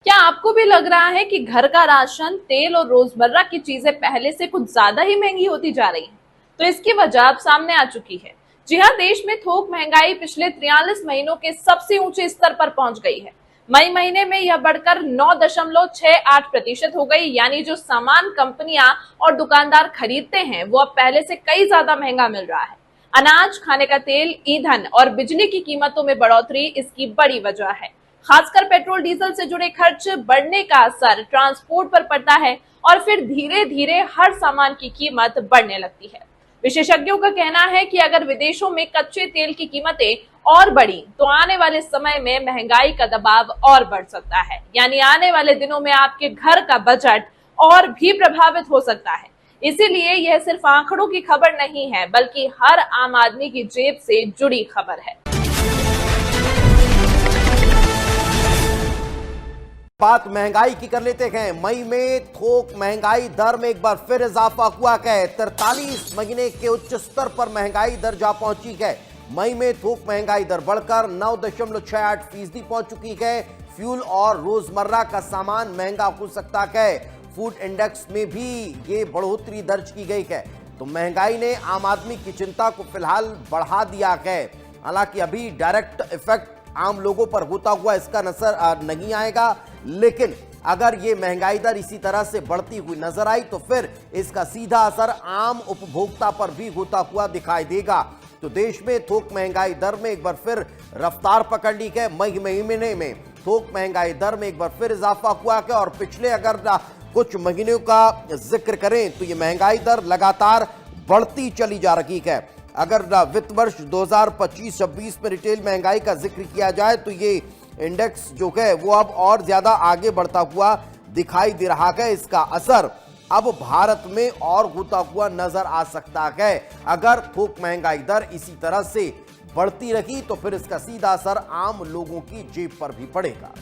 क्या आपको भी लग रहा है कि घर का राशन, तेल और रोजमर्रा की चीजें पहले से कुछ ज्यादा ही महंगी होती जा रही हैं? तो इसकी वजह अब सामने आ चुकी है। जी हाँ, देश में थोक महंगाई पिछले 43 महीनों के सबसे ऊंचे स्तर पर पहुंच गई है। मई महीने में यह बढ़कर 9.68% हो गई। यानी जो सामान कंपनियां और दुकानदार खरीदते हैं वो अब पहले से कई ज्यादा महंगा मिल रहा है। अनाज, खाने का तेल, ईंधन और बिजली की कीमतों में बढ़ोतरी इसकी बड़ी वजह है। खासकर पेट्रोल डीजल से जुड़े खर्च बढ़ने का असर ट्रांसपोर्ट पर पड़ता है और फिर धीरे धीरे हर सामान की कीमत बढ़ने लगती है। विशेषज्ञों का कहना है कि अगर विदेशों में कच्चे तेल की कीमतें और बढ़ी तो आने वाले समय में महंगाई का दबाव और बढ़ सकता है। यानी आने वाले दिनों में आपके घर का बजट और भी प्रभावित हो सकता है। इसीलिए यह सिर्फ आंकड़ों की खबर नहीं है, बल्कि हर आम आदमी की जेब से जुड़ी खबर है। बात महंगाई की कर लेते हैं। मई में थोक महंगाई दर में एक बार फिर इजाफा हुआ है। 43 महीने के उच्च स्तर पर महंगाई दर जा पहुंची है। मई में थोक महंगाई दर बढ़कर 9.68% पहुंच चुकी है। फ्यूल और रोजमर्रा का सामान महंगा हो सकता है। फूड इंडेक्स में भी ये बढ़ोतरी दर्ज की गई है। तो महंगाई ने आम आदमी की चिंता को फिलहाल बढ़ा दिया है। हालांकि अभी डायरेक्ट इफेक्ट आम लोगों पर होता हुआ इसका नजर नहीं आएगा, लेकिन अगर ये महंगाई दर इसी तरह से बढ़ती हुई नजर आई तो फिर इसका सीधा असर आम उपभोक्ता पर भी होता हुआ दिखाई देगा। तो देश में थोक महंगाई दर में एक बार फिर रफ्तार पकड़ ली है। मई महीने में थोक महंगाई दर में एक बार फिर इजाफा हुआ है और पिछले अगर कुछ महीनों का जिक्र करें तो ये महंगाई दर लगातार बढ़ती चली जा रही है। अगर वित्त वर्ष 2025-26 में रिटेल महंगाई का जिक्र किया जाए तो ये इंडेक्स जो है वो अब और ज्यादा आगे बढ़ता हुआ दिखाई दे रहा है। इसका असर अब भारत में और होता हुआ नजर आ सकता है। अगर थोक महंगाई दर इसी तरह से बढ़ती रही तो फिर इसका सीधा असर आम लोगों की जेब पर भी पड़ेगा।